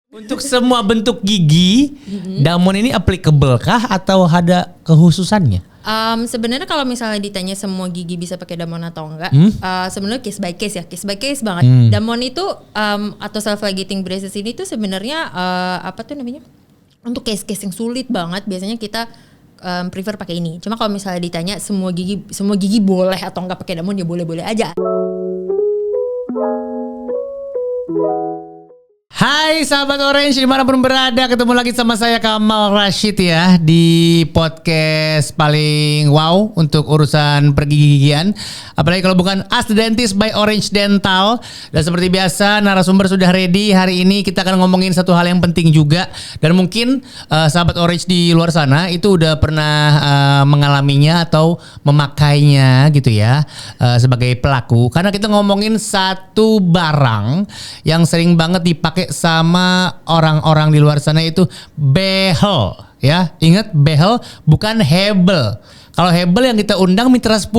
Untuk semua bentuk gigi, Damon ini applicable kah atau ada kekhususannya? Sebenarnya kalau misalnya ditanya semua gigi bisa pakai Damon atau enggak, sebenarnya case by case banget. Damon itu atau self ligating braces ini tuh sebenarnya apa tuh namanya? Untuk case-case yang sulit banget, biasanya kita prefer pakai ini. Cuma kalau misalnya ditanya semua gigi boleh atau enggak pakai Damon, ya boleh-boleh aja. Hai sahabat Orange, dimanapun berada, ketemu lagi sama saya Kamal Rashid ya di podcast paling wow untuk urusan pergigi-gigian. Apalagi kalau bukan Ask the Dentist by Orange Dental. Dan seperti biasa narasumber sudah ready. Hari ini kita akan ngomongin satu hal yang penting juga. Dan mungkin sahabat Orange di luar sana itu udah pernah mengalaminya atau memakainya gitu ya sebagai pelaku. Karena kita ngomongin satu barang yang sering banget dipakai sama orang-orang di luar sana, itu behel ya. Ingat, behel bukan hebel. Kalau hebel yang kita undang mitra 10.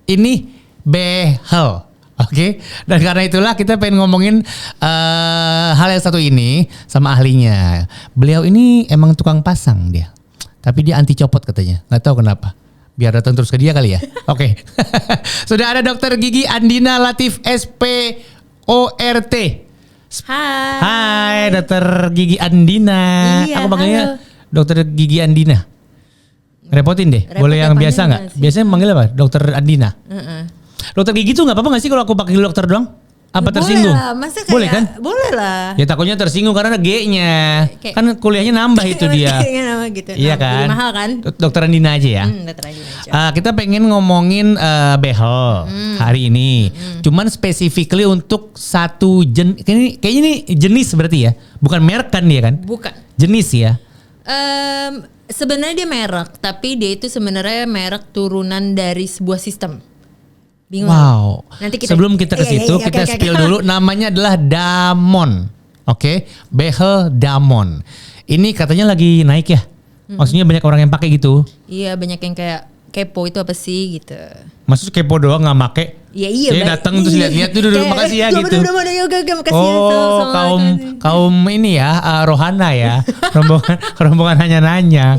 Ini behel. Oke. Dan karena itulah kita pengen ngomongin hal yang satu ini sama ahlinya. Beliau ini emang tukang pasang dia. Tapi dia anti copot katanya. Nggak tahu kenapa. Biar datang terus ke dia kali ya. Oke. Sudah ada Dokter Gigi Andina Latif SPORT. Hai Dokter Gigi Andina. Iya, aku panggilnya halo. Dokter Gigi Andina. Repotin deh. Boleh yang biasa nggak? Biasanya manggil apa? Dokter Andina. Dokter Gigi tuh nggak apa-apa nggak sih kalau aku panggil dokter doang? Apa tersinggung? Boleh lah, masa kayak, boleh kan? Boleh lah. Ya takutnya tersinggung karena ada G-nya. Kan kuliahnya nambah itu dia. Gitu. Iya kan? Jadi mahal kan? Dokter Andina aja ya. Dokter Andina aja. Kita pengen ngomongin behel hari ini. Cuman specifically untuk satu kayaknya ini jenis berarti ya. Bukan merek kan dia kan? Bukan. Jenis ya. Sebenarnya dia merek, tapi dia itu sebenarnya merek turunan dari sebuah sistem. Bingung. Wow. Nanti kita, sebelum kita ke situ, kita spill dulu. Namanya adalah Damon. Oke, behel Damon. Ini katanya lagi naik ya. Maksudnya banyak orang yang pakai gitu. Iya, banyak yang kayak kepo itu apa sih gitu. Maksud kepo doang nggak make? Ya iya. Dia datang terus lihat-lihat tuh dulu makasih ya gitu. Kaum ini ya, rohana ya. rombongan hanya nanya.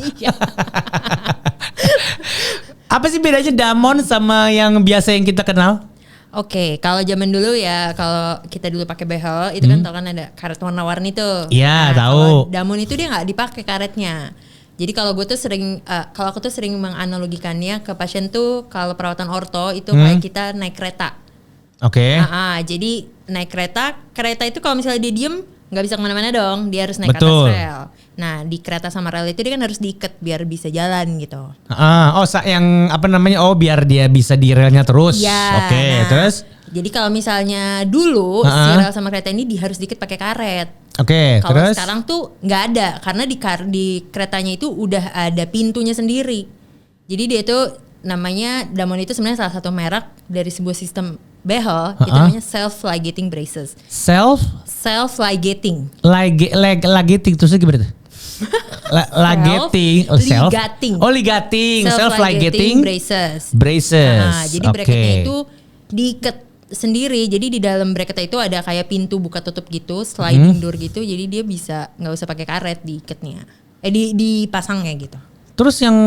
Apa sih bedanya Damon sama yang biasa yang kita kenal? Oke, kalau zaman dulu ya, kalau kita dulu pakai behel itu kan tau kan ada karet warna-warni tuh. Iya, tahu. Kalau Damon itu dia nggak dipakai karetnya. Jadi kalau gue tuh sering, kalau aku tuh sering menganalogikannya ke pasien tuh kalau perawatan orto itu kayak kita naik kereta. Oke. Jadi naik kereta itu kalau misalnya dia diem nggak bisa kemana-mana dong, dia harus naik ke Betul. atas rel. Nah di kereta sama rel itu dia kan harus diikat biar bisa jalan gitu. Yang apa namanya? Oh, biar dia bisa di relnya terus. Ya, Oke, terus? Jadi kalau misalnya dulu si rel sama kereta ini harus diikat pakai karet. Oke, Kalau terus? sekarang tuh nggak ada karena di keretanya itu udah ada pintunya sendiri. Jadi dia itu namanya Damon itu sebenarnya salah satu merek dari sebuah sistem behel, itu namanya self ligating braces. Self ligating. Ligating terusnya gimana tuh? Ligating. Self ligating braces. Braces. Jadi bracketnya itu diikat sendiri. Jadi di dalam bracketnya itu ada kayak pintu buka tutup gitu, sliding door gitu. Jadi dia bisa nggak usah pakai karet diikatnya. Dipasangnya gitu. Terus yang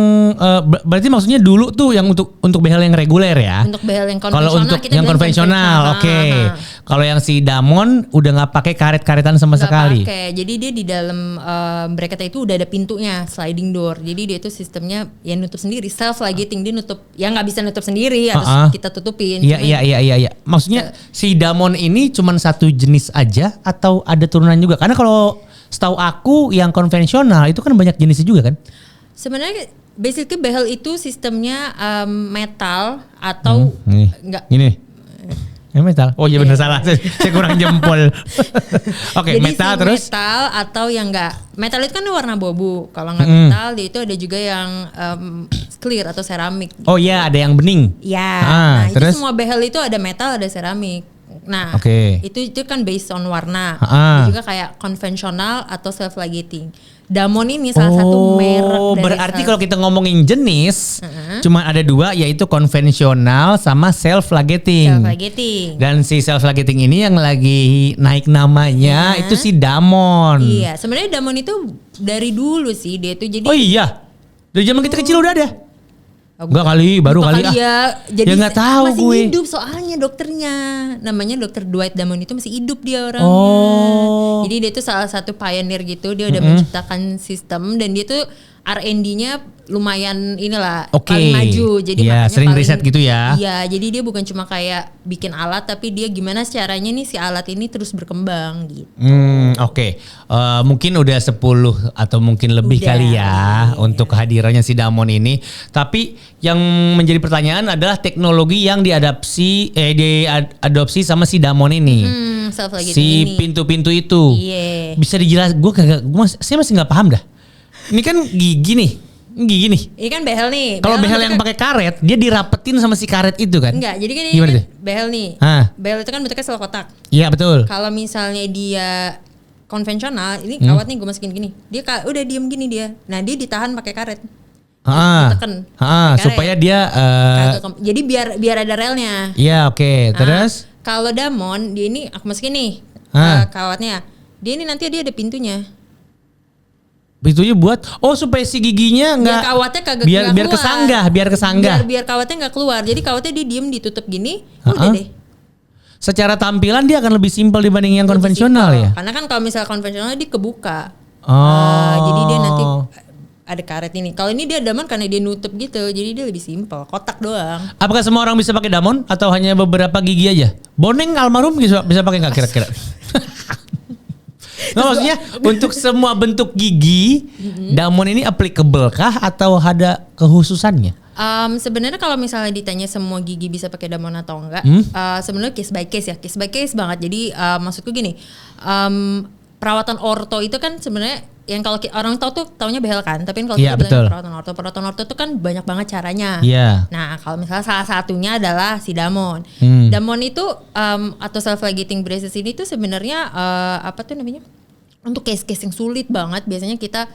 berarti maksudnya dulu tuh yang untuk behel yang reguler ya? Untuk behel yang konvensional. Kalau untuk yang konvensional, oke. Kalau yang si Damon udah nggak pakai karet-karetan sama sekali. Pakai. Jadi dia di dalam bracketnya itu udah ada pintunya, sliding door. Jadi dia itu sistemnya ya nutup sendiri, self ligating, dia nutup. Ya nggak bisa nutup sendiri, harus kita tutupin. Iya. Maksudnya si Damon ini cuman satu jenis aja atau ada turunan juga? Karena kalau setahu aku yang konvensional itu kan banyak jenisnya juga kan? Sebenarnya basically behel itu sistemnya metal atau enggak. Ini metal. Oh iya benar salah. Saya kurang jempol. Oke, jadi metal si terus metal atau yang enggak. Metal itu kan warna abu. Kalau enggak metal dia itu ada juga yang clear atau seramik. Oh iya, ada yang bening. Ya. Nah, terus? itu semua behel itu ada metal, ada seramik. Nah, itu kan based on warna. Ada juga kayak konvensional atau self ligating. Damon ini salah satu merek dari berarti kalau kita ngomongin jenis, cuma ada dua, yaitu konvensional sama self ligating. Dan si self ligating ini yang lagi naik namanya itu si Damon. Iya, sebenarnya Damon itu dari dulu sih dia tuh jadi. Oh iya, dari zaman kita kecil udah ada. Enggak kali, baru kali ya. Jadi ya nggak tahu masih gue. hidup soalnya dokternya. Namanya Dr. Dwight Damon itu masih hidup dia orangnya. Jadi dia tuh salah satu pioneer gitu. Dia udah menciptakan sistem dan dia tuh R&D-nya lumayan inilah paling maju. Jadi ya, sering paling, riset gitu ya. Iya, jadi dia bukan cuma kayak bikin alat tapi dia gimana caranya nih si alat ini terus berkembang gitu. Mungkin udah 10 atau mungkin lebih kali ya untuk kehadirannya si Damon ini. Tapi yang menjadi pertanyaan adalah teknologi yang diadopsi sama si Damon ini. Si pintu-pintu itu. Bisa dijelas? Saya masih nggak paham dah. Ini kan gigi nih. Ini kan behel nih. Kalau behel yang pakai karet, dia dirapetin sama si karet itu kan? Enggak, jadi kan ini kan behel nih. Behel itu kan bentuknya sel kotak. Iya betul. Kalau misalnya dia konvensional, ini kawat nih gue masukin gini. Dia udah diem gini dia. Nah dia ditahan pakai karet. Ditekan. Supaya dia. Jadi biar ada relnya. Iya oke. Terus? Kalau Damon, dia ini aku masukin nih kawatnya. Dia ini nanti dia ada pintunya. Pintunya buat supaya si giginya nggak kawatnya kagak biar kesanggah biar kawatnya nggak keluar, jadi kawatnya dia diem ditutup gini udah deh. Secara tampilan dia akan lebih simpel dibanding yang konvensional ya, karena kan kalau misalnya konvensional dia kebuka. Jadi dia nanti ada karet ini. Kalau ini dia Damon karena dia nutup gitu, jadi dia lebih simpel, kotak doang. Apakah semua orang bisa pakai Damon atau hanya beberapa gigi aja? Boneng almarhum bisa pakai nggak kira-kira? Nah, maksudnya untuk semua bentuk gigi, Damon ini applicable kah atau ada kekhususannya? Sebenarnya kalau misalnya ditanya semua gigi bisa pakai Damon atau enggak, sebenarnya case by case banget. Jadi maksudku gini, perawatan orto itu kan sebenarnya yang kalau orang tahu tuh taunya behel kan, tapi kalau kita bilang perawatan orto itu kan banyak banget caranya. Nah kalau misalnya salah satunya adalah si Damon. Damon itu atau self ligating braces ini tuh sebenarnya apa tuh namanya? Untuk case-case yang sulit banget biasanya kita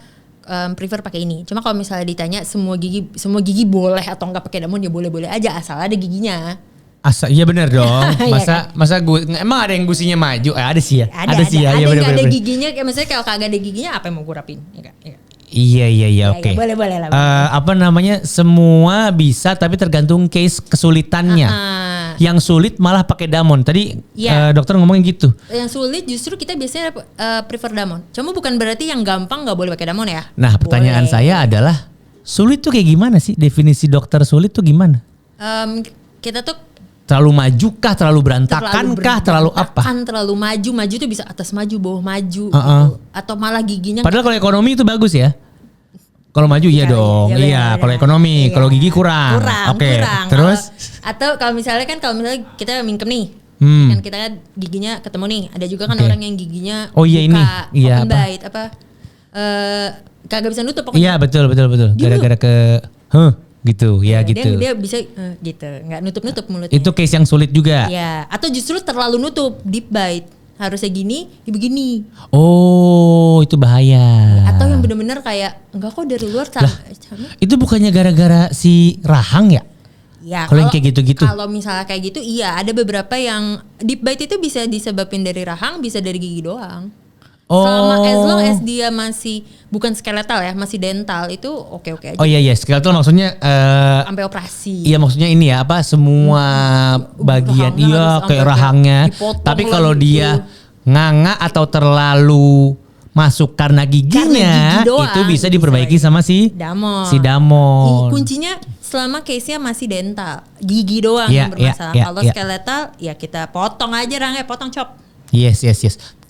prefer pakai ini. Cuma kalau misalnya ditanya semua gigi boleh atau enggak pakai Damon ya boleh-boleh aja asal ada giginya. Iya benar dong. Masa emang ada yang gusinya maju? Ada sih ya. Ada sih ya. Ada yang ada giginya, kayak misalnya kalau kagak ada giginya apa yang mau gue rapin? Iya oke. Boleh lah. Apa namanya? Semua bisa tapi tergantung case kesulitannya. Yang sulit malah pakai Damon. Tadi dokter ngomongin gitu. Yang sulit justru kita biasanya prefer Damon. Cuma bukan berarti yang gampang nggak boleh pakai Damon ya. Nah pertanyaan saya adalah sulit tuh kayak gimana sih? Definisi dokter sulit tuh gimana? Kita tuh terlalu maju kah, terlalu berantakan kah, terlalu apa? Terlalu maju tuh bisa atas maju, bawah maju gitu. Atau malah giginya. Padahal kalau ekonomi itu bagus ya. Kalau maju iya dong. Iya, kalau ekonomi, kalau gigi kurang. Oke. Terus atau kalau misalnya kita mingkem nih. Kan kita kan giginya ketemu nih. Ada juga kan orang yang giginya buka, open bite kagak bisa nutup pokoknya. Iya, betul. Gara-gara gitu ya gitu. Dia bisa gitu, nggak nutup mulutnya. Itu case yang sulit juga. Ya, atau justru terlalu nutup, deep bite. Harusnya gini, ya begini. Oh, itu bahaya. Atau yang benar-benar kayak enggak kok dari luar itu bukannya gara-gara si rahang ya? Ya, kalau yang kayak gitu-gitu. Kalau misalnya kayak gitu, iya ada beberapa yang deep bite itu bisa disebabin dari rahang, bisa dari gigi doang. Selama as long as dia masih bukan skeletal ya, masih dental itu oke aja. Oh iya skeletal maksudnya sampai operasi. Iya maksudnya ini ya apa semua bagian kayak rahangnya. Tapi kalau dia nganga atau terlalu masuk karena giginya doang, itu bisa diperbaiki sama si Damon. Kuncinya selama case-nya masih dental, gigi doang yang bermasalah. Kalau skeletal ya kita potong aja rahangnya, potong chop. Yes.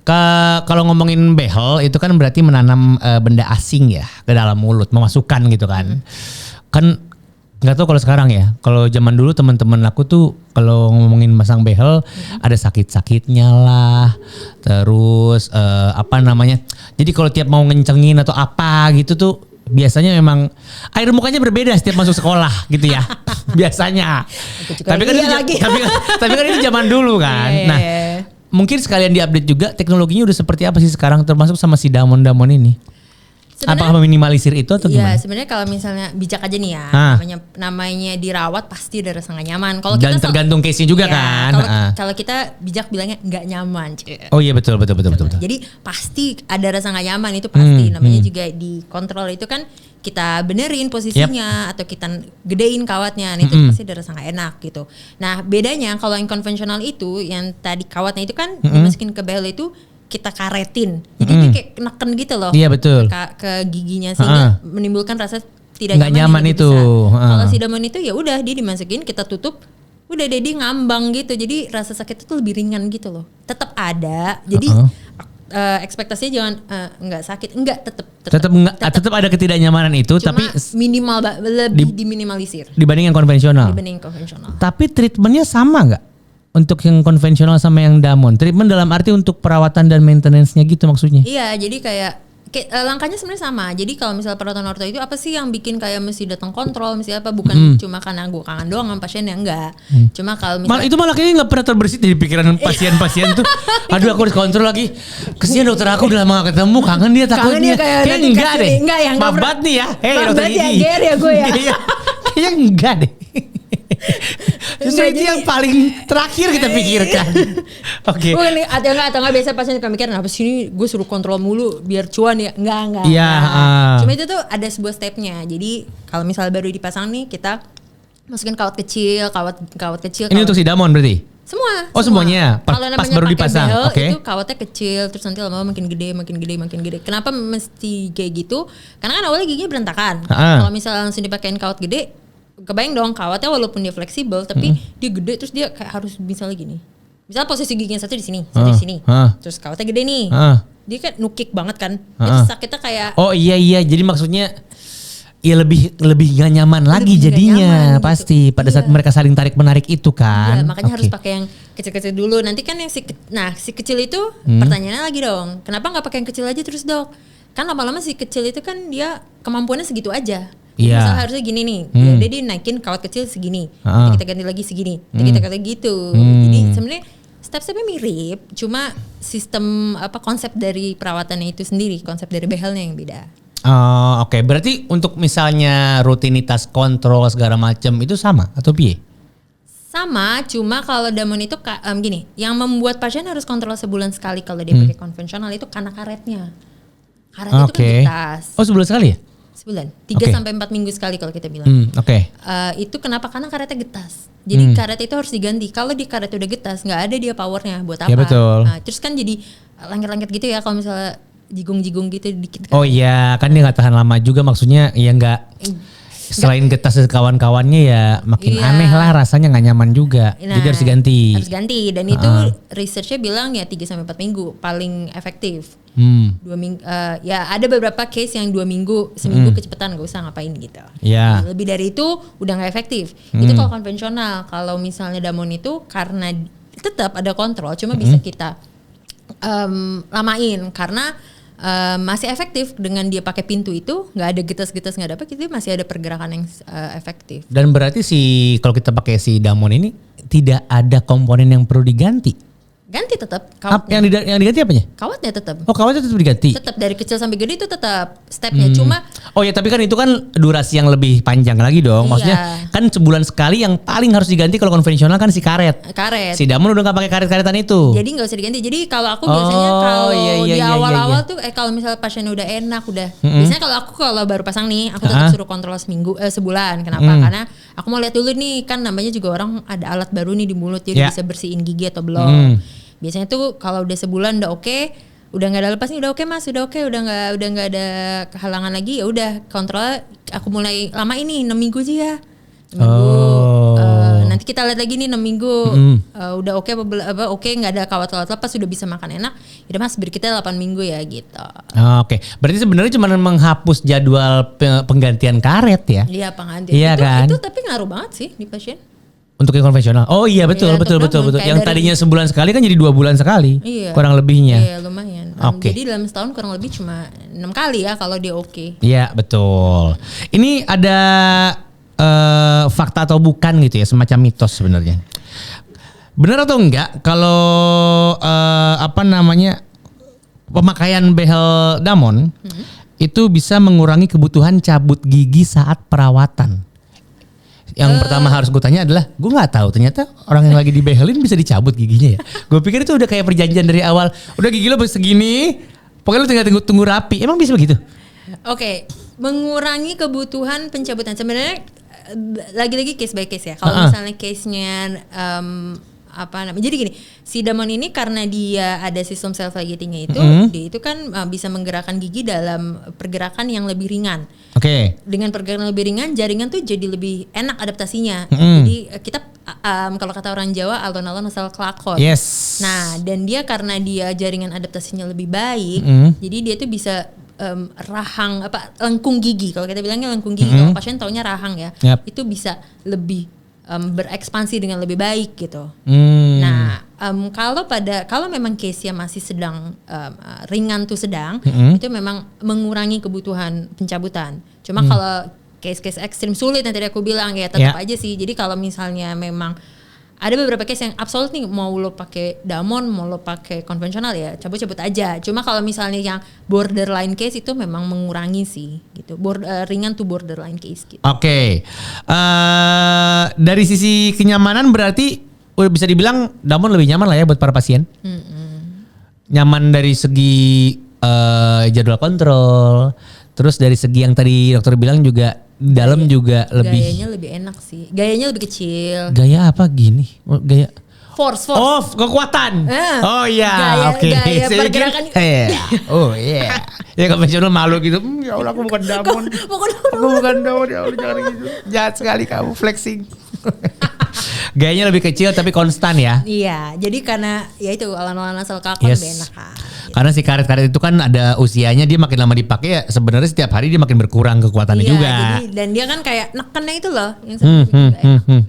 Kalau ngomongin behel itu kan berarti menanam benda asing ya ke dalam mulut, memasukkan gitu kan. Kan nggak tahu kalau sekarang ya. Kalau zaman dulu teman-teman aku tuh kalau ngomongin masang behel ada sakit-sakitnya lah. Terus apa namanya? Jadi kalau tiap mau ngencengin atau apa gitu tuh biasanya memang air mukanya berbeda setiap masuk sekolah gitu ya. Biasanya. Tapi kan, tapi kan itu zaman dulu kan. Nah, mungkin sekalian diupdate juga teknologinya udah seperti apa sih sekarang termasuk sama si Damon ini. Apakah meminimalisir itu atau gimana? Iya, sebenarnya kalau misalnya bijak aja nih ya, namanya dirawat pasti ada rasa nggak nyaman. Kalau dan kita tergantung case-nya juga kan. Kalau kita bijak bilangnya nggak nyaman. Oh iya betul. Jadi pasti ada rasa nggak nyaman itu pasti. Namanya juga dikontrol itu kan kita benerin posisinya atau kita gedein kawatnya, itu pasti ada rasa nggak enak gitu. Nah bedanya kalau yang konvensional itu, yang tadi kawatnya itu kan dimasukin ke behel itu kita karetin, jadi dia kayak neken gitu loh. Iya betul. Ke giginya sehingga menimbulkan rasa tidak nyaman itu. Kalau si Damon itu ya udah dia dimasukin, kita tutup, udah deh dia ngambang gitu, jadi rasa sakit itu lebih ringan gitu loh. Tetap ada, jadi ekspektasinya jangan nggak sakit, tetap ada ketidaknyamanan itu, cuma tapi minimal lebih diminimalisir dibanding yang konvensional. Tapi treatmentnya sama nggak? Untuk yang konvensional sama yang Damon, treatment dalam arti untuk perawatan dan maintenance-nya gitu maksudnya? Iya, jadi kayak langkahnya sebenarnya sama. Jadi kalau misalnya perawatan orto itu apa sih yang bikin kayak mesti datang kontrol, mesti apa? Bukan cuma karena gue kangen doang sama pasiennya, enggak. Cuma kalau misalnya itu malah kayaknya nggak pernah terbersit di pikiran pasien-pasien tuh. Aduh, aku harus kontrol lagi. Kesian dokter aku udah lama gak ketemu, kangen dia takutnya. Kayak enggak deh. Enggak ya, maaf banget nih ya. Hei dokter gigi. Ya gue ya. Kayaknya enggak deh. Justru itu yang paling terakhir kita pikirkan. Oke. Atau enggak biasa pasien kan mikir, apa sih ini gue suruh kontrol mulu biar cuan ya? Enggak. Iya. Cuma itu tuh ada sebuah stepnya. Jadi kalau misalnya baru dipasang nih, kita masukin kawat kecil. Ini untuk si Damon berarti? Semua. Semuanya. Pas baru dipasang. Oke. Itu kawatnya kecil, terus nanti lama-lama makin gede. Kenapa mesti kayak gitu? Karena kan awalnya giginya berantakan. Kalau misalnya langsung dipakein kawat gede, kebayang dong kawatnya walaupun dia fleksibel tapi dia gede, terus dia kayak harus misalnya gini. Misalnya posisi giginya satu di sini, satu di sini. Terus kawatnya gede nih. Dia kan nukik banget kan. Itu sakitnya kayak iya. Jadi maksudnya ya lebih gak nyaman lagi jadinya nyaman, pasti gitu. Pada saat mereka saling tarik menarik itu kan. Iya, makanya harus pakai yang kecil-kecil dulu. Nanti kan yang si kecil itu pertanyaannya lagi dong. Kenapa nggak pakai yang kecil aja terus dok? Kan lama-lama si kecil itu kan dia kemampuannya segitu aja. Misalnya harusnya gini nih, udah dia naikin kawat kecil segini, nanti kita ganti lagi segini, nanti kita ganti gitu. Jadi sebenarnya step-stepnya mirip, cuma sistem konsep dari perawatannya itu sendiri, konsep dari behelnya yang beda. Oke. Berarti untuk misalnya rutinitas kontrol segala macam itu sama atau piye? Sama, cuma kalau Damon itu gini, yang membuat pasien harus kontrol sebulan sekali kalau dia pakai konvensional itu karena karetnya. Karetnya itu kan getas. Oh, sebulan sekali ya? Sebulan, 3-4 minggu sekali kalau kita bilang. Itu kenapa? Karena karetnya getas. Jadi karet itu harus diganti. Kalau di karet udah getas, nggak ada dia powernya buat apa? Ya betul. Terus kan jadi lengket-lengket gitu ya kalau misalnya jigung-jigung gitu dikit. Oh iya, kan dia nggak tahan lama juga, maksudnya ya nggak. Selain getas kawan-kawannya ya makin aneh lah rasanya, nggak nyaman juga. Jadi harus diganti. Harus ganti, dan itu researchnya bilang ya 3-4 minggu paling efektif. 2 minggu, ya ada beberapa case yang 2 minggu, seminggu kecepatan gak usah ngapain gitu. Lebih dari itu udah nggak efektif. Itu kalau konvensional. Kalau misalnya Damon itu karena tetap ada kontrol, cuma bisa kita lamain karena masih efektif dengan dia pakai pintu itu, nggak ada getas-getas, nggak ada apa, itu masih ada pergerakan yang efektif. Dan berarti kalau kita pakai si Damon ini tidak ada komponen yang perlu diganti. Ganti tetap kawatnya. Yang diganti apanya? Kawatnya tetap. Oh, kawatnya tetap diganti. Tetap dari kecil sampai gede itu tetap stepnya. Cuma ya tapi kan itu kan durasi yang lebih panjang lagi dong. Maksudnya kan sebulan sekali yang paling harus diganti kalau konvensional kan si karet. Si Damon udah nggak pakai karet-karetan itu. Jadi nggak usah diganti. Jadi kalau aku biasanya di awal-awal tuh kalau misalnya pasiennya udah enak biasanya kalau baru pasang nih aku tetap suruh kontrol sebulan. Kenapa? Karena aku mau lihat dulu nih, kan namanya juga orang ada alat baru nih di mulut, jadi bisa bersihin gigi atau belum. Biasanya tuh kalau udah sebulan udah oke, udah nggak ada lepas nih, udah oke mas, udah oke, udah nggak ada kehalangan lagi, ya udah kontrol. Aku mulai lama ini 6 minggu aja ya. 6 minggu. Nanti kita lihat lagi nih 6 minggu. Udah oke oke, nggak ada kawat-kawat lepas, sudah bisa makan enak. Udah mas, beri kita 8 minggu ya gitu. Oke. Berarti sebenarnya cuma menghapus jadwal penggantian karet ya? Iya, penggantian. Iya kan? Itu tapi ngaruh banget sih di pasien. Untuk yang konvensional. Oh iya betul. Yang tadinya sebulan sekali kan jadi 2 bulan sekali. Kurang lebihnya. Iya, lumayan. Oke. Jadi dalam setahun kurang lebih cuma 6 kali ya kalau dia oke. Iya betul. Ini ada fakta atau bukan gitu ya, semacam mitos sebenarnya. Benar atau enggak kalau pemakaian behel Damon itu bisa mengurangi kebutuhan cabut gigi saat perawatan? Yang pertama harus gue tanya adalah, gue nggak tahu ternyata orang yang lagi dibehelin bisa dicabut giginya ya. Gue pikir itu udah kayak perjanjian dari awal. Udah gigi lo segini, pokoknya lo tinggal tunggu rapi. Emang bisa begitu? Oke, mengurangi kebutuhan pencabutan. Sebenarnya lagi-lagi case by case ya. Kalau misalnya case-nya jadi gini, si Damon ini karena dia ada sistem self ligatingnya itu, dia itu kan bisa menggerakkan gigi dalam pergerakan yang lebih ringan. Oke. Dengan pergerakan lebih ringan, jaringan tuh jadi lebih enak adaptasinya. Jadi kita kalau kata orang Jawa, alon-alon asal kelakon. Yes. Nah, dan dia karena dia jaringan adaptasinya lebih baik, jadi dia tuh bisa lengkung gigi. Kalau kita bilangnya lengkung gigi, kalau pasien taunya rahang ya, itu bisa lebih berekspansi dengan lebih baik gitu. Nah, kalau memang case-nya masih sedang ringan tuh sedang, itu memang mengurangi kebutuhan pencabutan. Cuma kalau case-case ekstrim sulit yang tadi aku bilang ya tetap aja sih. Jadi kalau misalnya memang ada beberapa case yang absolut nih, mau lo pakai Damon, mau lo pakai konvensional ya cabut-cabut aja. Cuma kalau misalnya yang borderline case itu memang mengurangi sih gitu. Ringan tuh borderline case gitu. Oke. Dari sisi kenyamanan berarti udah bisa dibilang Damon lebih nyaman lah ya buat para pasien. Nyaman dari segi jadwal kontrol. Terus dari segi yang tadi dokter bilang juga dalam juga lebih. Gayanya lebih enak sih. Gayanya lebih kecil. Gaya apa gini? Gaya force. Oh, kekuatan. Oh iya, oke. Gaya pergerakan. Oh iya. Ya konvensional malu gitu. Ya Allah, aku bukan Damon. Aku bukan Damon, ya Allah jangan gitu. Jahat sekali kamu flexing. Gayanya lebih kecil tapi konstan ya. Iya, jadi karena ya itu alan-alan asal kakak lebih enak kan. Karena si karet-karet itu kan ada usianya, dia makin lama dipakai ya sebenarnya setiap hari dia makin berkurang kekuatannya juga. Jadi, dan dia kan kayak nekennya itu loh yang enak gitu.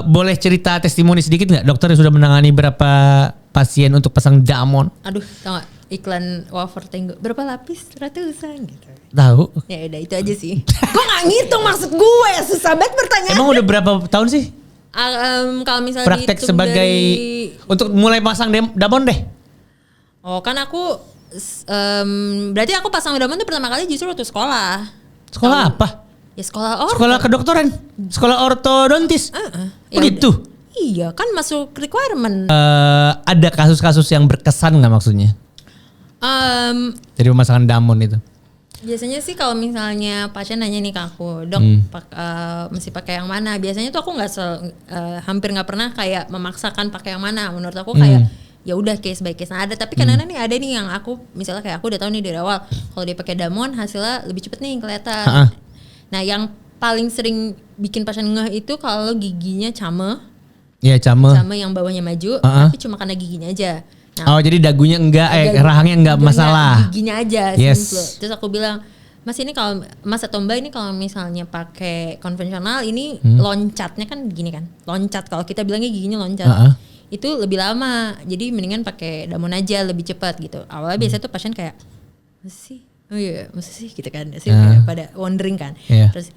Boleh cerita testimoni sedikit nggak, dokter yang sudah menangani berapa pasien untuk pasang Damon? Aduh, tau gak iklan wafer Tenggo berapa lapis, ratusan gitu. Tahu. Ya udah itu aja sih. Gue gak ngitung maksud gue, susah banget pertanyaan. Emang udah berapa tahun sih? Kalau misalnya praktek sebagai untuk mulai pasang Damon deh. Oh kan aku berarti aku pasang Damon tuh pertama kali justru waktu sekolah. Sekolah apa? Ya sekolah orto. Sekolah kedokteran. Sekolah ortodontis. Ya gitu. Iya kan masuk requirement. Ada kasus-kasus yang berkesan nggak maksudnya? Dari pemasangan Damon itu. Biasanya sih kalau misalnya pasien nanya nih ke aku, dok mesti pakai yang mana? Biasanya tuh aku hampir nggak pernah kayak memaksakan pakai yang mana. Menurut aku kayak ya udah case by case. Nah ada, tapi kadang-kadang nih ada nih yang aku misalnya kayak aku udah tahu nih dari awal kalau dia pakai Damon hasilnya lebih cepet nih kelihatan. Nah yang paling sering bikin pasien ngeh itu kalau giginya came. Iya came yang bawahnya maju, tapi cuma karena giginya aja. Nah, jadi dagunya enggak, rahangnya enggak masalah. Giginya aja, simple. Terus aku bilang, Mas ini kalau Mas atau Mbak ini kalau misalnya pakai konvensional ini loncatnya kan gini kan, loncat. Kalau kita bilangnya giginya loncat, itu lebih lama. Jadi mendingan pakai Damon aja lebih cepat gitu. Awalnya biasa tuh pasien kayak, masa sih? Oh iya, masa sih gitu kan? Sih pada wondering kan. Terus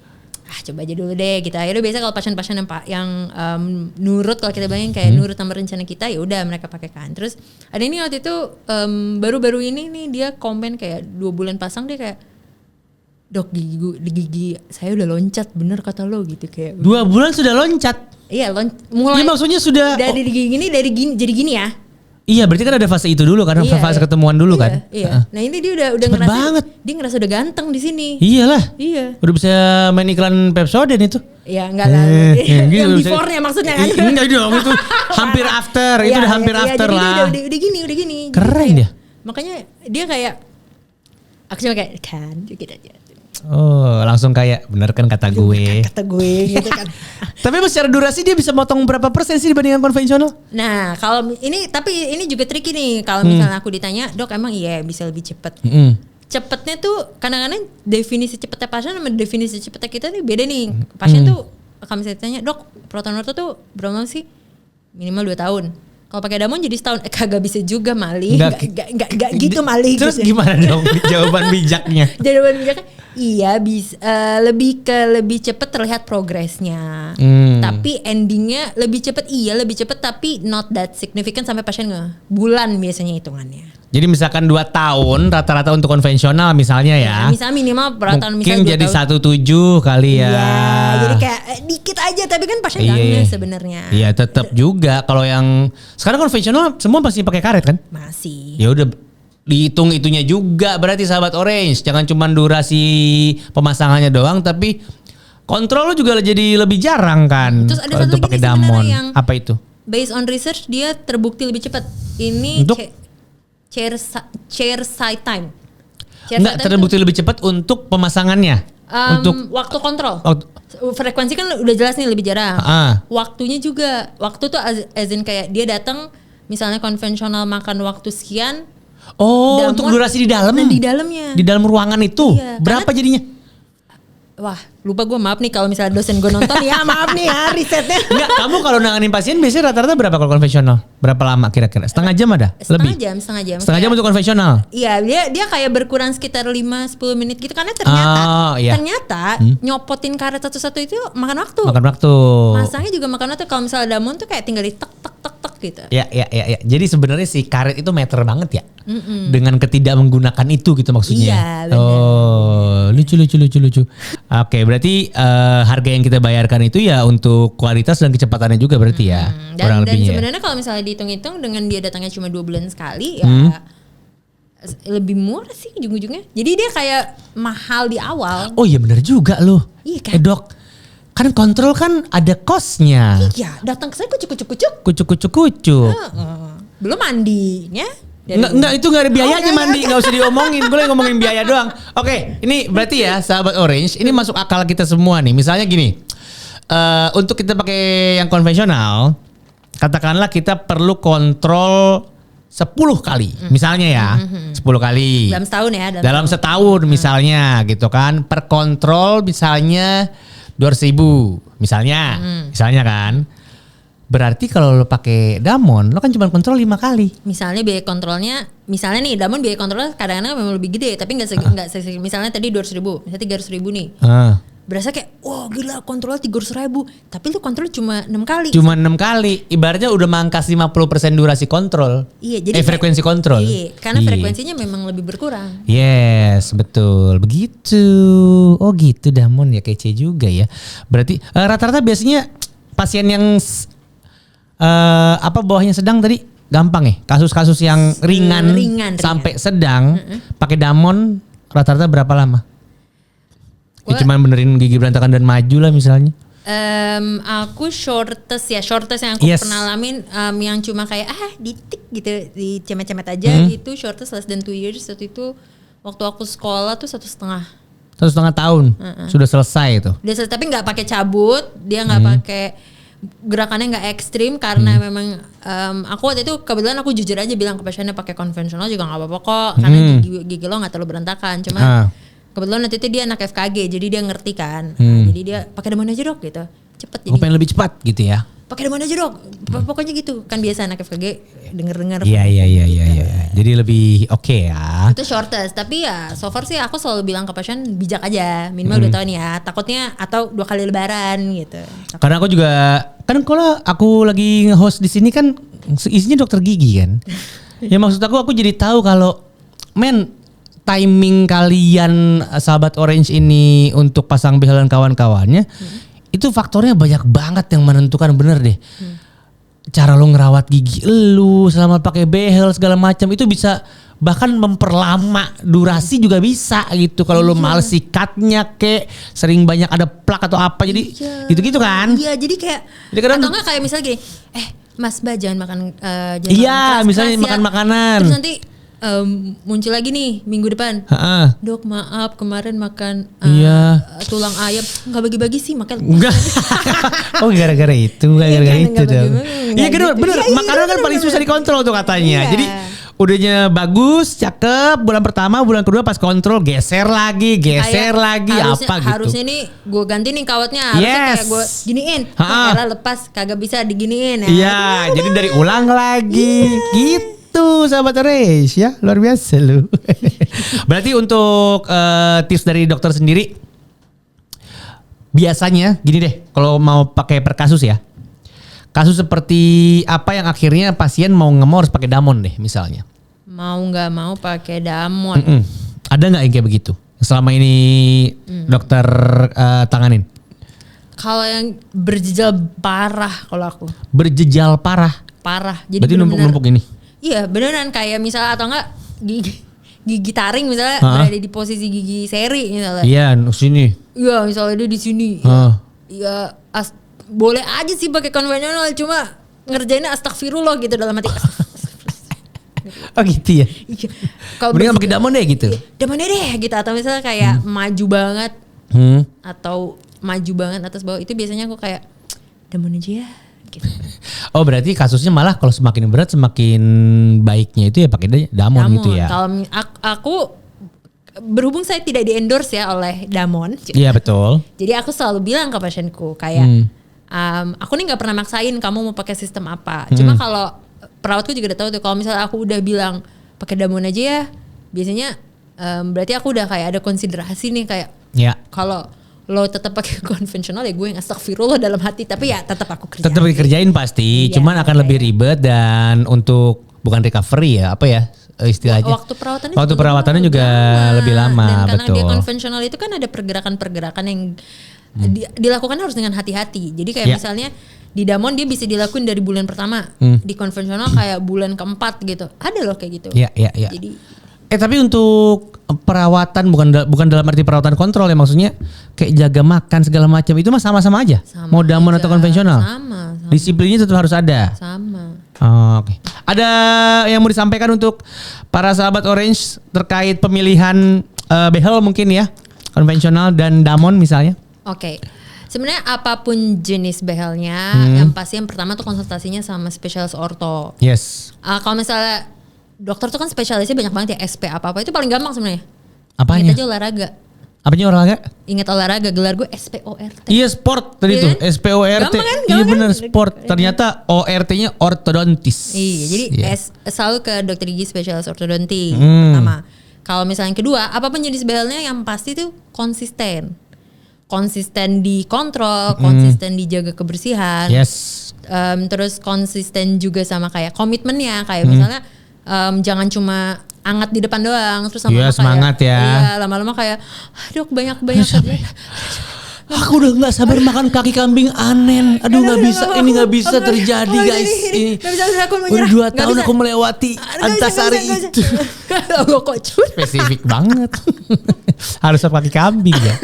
coba aja dulu deh gitu. Akhirnya biasa kalau pasien-pasien yang nurut, kalau kita bilangin kayak nurut sama rencana kita, ya udah mereka pakai kan. Terus ada ini waktu itu baru-baru ini nih dia komen kayak 2 bulan pasang, dia kayak, dok gigi saya udah loncat bener kata lo gitu kayak. 2 bulan sudah loncat? Iya mulai. Ini maksudnya sudah dari gini jadi gini ya. Iya berarti kan ada fase itu dulu karena fase ketemuan dulu kan. Iya. Nah ini dia udah ngerasa banget. Dia ngerasa udah ganteng di sini. Iyalah. Iya. Udah bisa main iklan Pepsodent itu. Iya enggak lah. Yang before-nya maksudnya kan. Enggak dong itu hampir after. Itu udah hampir after lah. Udah gini. Keren dia. Makanya dia kayak aksinya kayak kan gitu aja. Oh langsung kayak bener kan kata gue. Kata gue gitu kan. Tapi secara durasi dia bisa motong berapa persen sih dibandingkan konvensional? Nah kalau ini, tapi ini juga tricky nih. Kalau misalnya aku ditanya, dok emang iya bisa lebih cepat. Cepetnya tuh kadang-kadang definisi cepetnya pasien sama definisi cepetnya kita nih beda nih. Pasien tuh kalau misalnya ditanya, dok proton orto tuh berapa lama sih? Minimal 2 tahun. Kalau pakai Damon jadi setahun, kagak bisa juga Mali. Enggak gitu Mali. Terus gitu. gimana dong jawaban bijaknya? Jawaban bijaknya, iya bisa lebih cepat terlihat progresnya. Tapi endingnya lebih cepat, lebih cepat tapi not that significant sampai pasien bulan biasanya hitungannya. Jadi misalkan 2 tahun rata-rata untuk konvensional misalnya ya. Misalnya minimal peralatan mungkin jadi 1,7 kali ya. Iya, jadi kayak dikit aja tapi kan pasien gangnya sebenarnya. Iya, tetap juga kalau yang sekarang konvensional semua pasti pakai karet kan? Masih. Ya udah dihitung itunya juga berarti sahabat Orange. Jangan cuma durasi pemasangannya doang tapi kontrol juga jadi lebih jarang kan. Terus ada satu untuk lagi pakai sebenarnya Damon. yang Apa itu? Based on research dia terbukti lebih cepat. Ini Untuk? chair side time. Enggak terbukti lebih cepat untuk pemasangannya. Untuk waktu kontrol. Frekuensi kan udah jelas nih lebih jarang. Waktunya juga. Waktu tuh as in kayak dia datang misalnya konvensional makan waktu sekian. Oh, untuk durasi di dalam. Di dalamnya. Di dalam ruangan itu. Iya, berapa jadinya? Wah, lupa gue, maaf nih kalau misalnya dosen gue nonton ya, maaf nih ya risetnya. Enggak, kamu kalau nanganin pasien biasanya rata-rata berapa kalau konvensional? Berapa lama kira-kira? Setengah jam ada? Lebih? Setengah jam. Setengah jam untuk konvensional? Iya, dia kayak berkurang sekitar 5-10 menit gitu. Karena ternyata nyopotin karet satu-satu itu makan waktu. Makan waktu. Masangnya juga makan waktu. Kalau misalnya Damon tuh kayak tinggal di tek gitu. Ya. Jadi sebenarnya si karet itu meter banget ya? Dengan ketidak menggunakan itu gitu maksudnya? Iya, benar. Oh, lucu. Oke, berarti harga yang kita bayarkan itu ya untuk kualitas dan kecepatannya juga berarti ya? Dan sebenarnya kalau misalnya dihitung-hitung dengan dia datangnya cuma 2 bulan sekali ya lebih murah sih ujung-ujungnya. Jadi dia kayak mahal di awal. Oh iya benar juga loh. Iya kan? Dok, kan kontrol kan ada kosnya. Iya, datang ke saya kucuk. Kucuk. Belum mandinya. Enggak itu enggak ada biayanya mandi, enggak usah diomongin. Gue lagi ngomongin biaya doang. Oke, ini berarti ya sahabat Orange, ini masuk akal kita semua nih. Misalnya gini. Untuk kita pakai yang konvensional, katakanlah kita perlu kontrol 10 kali. Misalnya ya, 10 kali. Dalam setahun ya, dalam setahun misalnya gitu kan. Per kontrol misalnya 200.000 misalnya. Misalnya kan. Berarti kalau lo pakai Damon, lo kan cuma kontrol 5 kali. Misalnya biaya kontrolnya, misalnya nih Damon biaya kontrolnya kadang-kadang memang lebih gede, tapi nggak misalnya tadi 200.000, misalnya 300.000 nih. Berasa kayak, wah gila kontrolnya 300.000, tapi lo kontrol cuma 6 kali. Cuma 6 kali, ibaratnya udah mangkas 50% durasi kontrol. Iya, jadi frekuensi kontrol. Iya, karena frekuensinya memang lebih berkurang. Yes, betul. Begitu. Oh gitu Damon ya, kece juga ya. Berarti rata-rata biasanya pasien yang bawahnya sedang tadi gampang ya, kasus-kasus yang ringan sampai sedang pakai Damon rata-rata berapa lama? Cuma benerin gigi berantakan dan maju lah misalnya. Aku shortest yang aku pernah alamin yang cuma kayak ditik gitu, dicemet-cemet aja itu shortest less than 2 years. Waktu aku sekolah tuh 1,5 tahun sudah selesai itu. Tapi nggak pakai cabut, dia nggak pakai gerakannya nggak ekstrim karena memang aku waktu itu kebetulan aku jujur aja bilang ke pasiennya pakai konvensional juga nggak apa-apa kok karena gigi lo nggak terlalu berantakan. Cuma kebetulan waktu itu dia anak FKG jadi dia ngerti kan. Jadi dia pakai Damon aja dok gitu, cepet. Jadi pengen lebih cepat gitu ya. Pakai Damon aja dok, pokoknya gitu kan biasa anak FKG denger. Iya. Jadi lebih oke ya. Itu shortest, tapi ya so far sih aku selalu bilang ke pasien bijak aja, minimal 2 tahun ya. Takutnya atau 2 kali lebaran gitu. Karena aku juga kan kalau aku lagi nge-host di sini kan isinya dokter gigi kan. Ya maksud aku jadi tahu kalau timing kalian sahabat Orange ini untuk pasang behel dan kawan-kawannya itu faktornya banyak banget yang menentukan, bener deh. Cara lo ngerawat gigi lu selama pakai behel segala macam itu bisa bahkan memperlama durasi juga bisa gitu. Kalau lo males sikatnya sering banyak ada plak atau apa jadi gitu-gitu kan. Iya, jadi kayak atau enggak kayak misalnya gini, Mas Mbak jangan makan misalnya makan makanan. Terus nanti muncul lagi nih minggu depan. Dok maaf kemarin makan tulang ayam nggak bagi-bagi sih makan. Enggak. Oh gara-gara itu dong. Iya bener makanan kan paling susah dikontrol tuh katanya. Jadi udahnya bagus, cakep, bulan pertama, bulan kedua pas kontrol geser lagi harusnya, apa gitu. Harusnya nih gue ganti nih kawatnya, harusnya kayak gue giniin. Malah lepas kagak bisa diginiin ya. Iya, jadi dari ulang lagi gitu sahabat Orange ya, luar biasa lu. Berarti untuk tips dari dokter sendiri, biasanya gini deh, kalau mau pakai per kasus ya. Kasus seperti apa yang akhirnya pasien mau nggak mau harus pakai damon deh misalnya. Mau nggak mau pakai damon. Ada nggak yang kayak begitu? Selama ini dokter tanganin? Kalau yang berjejal parah kalau aku. Berjejal parah? Parah. Jadi berarti numpuk-numpuk ini? Iya beneran kayak misalnya atau enggak gigi taring misalnya berada di posisi gigi seri misalnya. Iya sini. Iya misalnya dia di sini. Iya boleh aja sih pakai konvensional cuma ngerjainnya astagfirullah gitu dalam hati. Oh gitu ya. Iya. Kalau mendingan pakai damon deh gitu. Damon deh gitu atau misalnya kayak maju banget atau maju banget atas bawah itu biasanya aku kayak damon aja ya. Gitu. Oh berarti kasusnya malah kalau semakin berat semakin baiknya itu ya pakai damon gitu ya. Kalau aku berhubung saya tidak di endorse ya oleh damon. Iya betul. Jadi aku selalu bilang ke pasienku kayak aku nih nggak pernah maksain kamu mau pakai sistem apa. Cuma kalau perawatku juga udah tahu tuh kalau misalnya aku udah bilang pakai damon aja ya, biasanya berarti aku udah kayak ada konsiderasi nih kayak kalau lo tetap pakai konvensional ya gue yang astagfirullah dalam hati, tapi ya tetap aku kerjain. Tetap dikerjain pasti, cuman akan lebih ribet dan untuk bukan recovery ya apa ya istilahnya. Waktu perawatannya juga lebih lama, dan karena betul. dia konvensional itu kan ada pergerakan-pergerakan yang dilakukan harus dengan hati-hati. Jadi kayak misalnya di damon dia bisa dilakuin dari bulan pertama, di konvensional kayak bulan keempat gitu. Ada loh kayak gitu. Iya. Jadi tapi untuk perawatan bukan dalam arti perawatan kontrol ya, maksudnya kayak jaga makan segala macam itu mah sama-sama aja. Mau damon atau konvensional. Sama. Disiplinnya tetap harus ada. Sama. Oke. Ada yang mau disampaikan untuk para sahabat Orange terkait pemilihan behel mungkin ya, konvensional dan damon misalnya? Oke. Sebenarnya apapun jenis behelnya, yang pasti yang pertama tuh konsultasinya sama spesialis orto. Yes. Kalau misalnya dokter tuh kan spesialisnya banyak banget ya, SP apa-apa itu paling gampang sebenarnya. Apanya? Ingat aja olahraga. Apanya olahraga? Ingat olahraga, gelar gue SPORT. Iya sport tadi tuh, SPORT. Gampang kan? Iya benar sport. Ternyata ORT-nya ortodontis. Iya, jadi selalu ke dokter gigi spesialis ortodonti pertama. Kalau misalnya yang kedua, apapun jenis behelnya yang pasti tuh konsisten. Konsisten dikontrol, konsisten dijaga kebersihan. Yes. Terus konsisten juga sama kayak komitmennya, kayak misalnya jangan cuma anget di depan doang, terus lama-lama semangat kayak, ya. Iya, lama-lama kayak, aduh banyak kerja. Aku udah nggak sabar makan kaki kambing anen. Aduh nggak bisa, ini nggak bisa terjadi guys. Ini udah 2 tahun aku melewati antasari itu. Spesifik banget. Harus kaki kambing ya.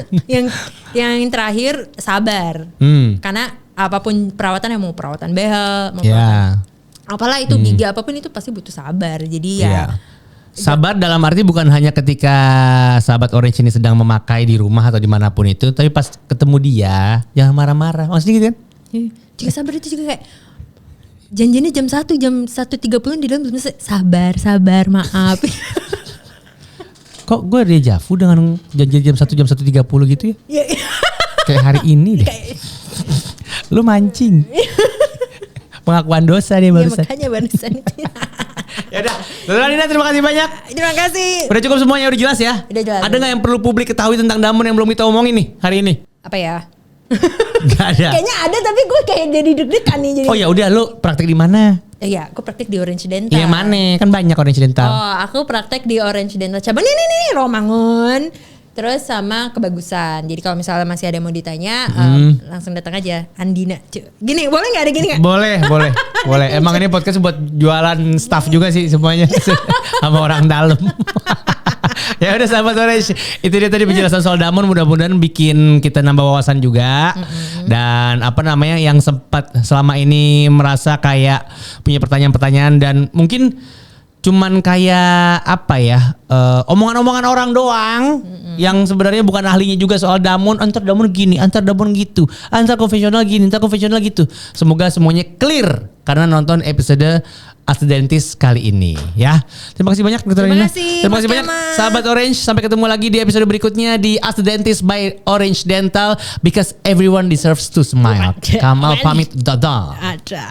Yang terakhir sabar, karena apapun perawatan yang mau perawatan behel, mau perawatan, apalah itu gigi apapun itu pasti butuh sabar. Jadi ya. Sabar dalam arti bukan hanya ketika sahabat Orange ini sedang memakai di rumah atau dimanapun itu, tapi pas ketemu dia jangan marah-marah. Maksudnya gitu kan? Juga sabar itu juga kayak janjinya jam 1:30 di dalam belum selesai. Sabar, maaf. Kok gue dejavu dengan janji jam 1:30 gitu ya? Kayak hari ini deh. Lu mancing. Pengakuan dosa nih barusan. Makanya barusan itu. Yaudah, Dr. Nina terima kasih banyak. Terima kasih. Udah cukup semuanya, udah jelas ya? Udah jelas. Ada gak yang perlu publik ketahui tentang damon yang belum kita omongin nih hari ini? Apa ya? Gak ada. Kayaknya ada tapi gue kayak jadi deg-degan nih. Jadi. Oh ya udah, lu praktek di mana? Iya, aku praktek di Orange Dental. Iya mana? Kan banyak Orange Dental. Oh, aku praktek di Orange Dental. Coba nih Romangun. Terus sama Kebagusan. Jadi kalau misalnya masih ada yang mau ditanya, langsung datang aja. Andina. Gini, boleh nggak ada gini nggak? Boleh. Emang ini podcast buat jualan staff juga sih semuanya sama orang dalam. Ya udah sahabat Orange, itu dia tadi penjelasan soal damon, mudah-mudahan bikin kita nambah wawasan juga. Dan apa namanya yang sempat selama ini merasa kayak punya pertanyaan-pertanyaan dan mungkin cuman kayak apa ya, omongan-omongan orang doang yang sebenarnya bukan ahlinya juga soal damon, antar damon gini, antar damon gitu, antar konvensional gini, antar konvensional gitu. Semoga semuanya clear karena nonton episode Ask the Dentist kali ini ya. Terima kasih banyak Dr. Terima Nina. kasih, Terima kasih Mas banyak Kamal. sahabat Orange. Sampai ketemu lagi di episode berikutnya di Ask the Dentist by Orange Dental, because everyone deserves to smile. Kamal pamit, dadah. Ada.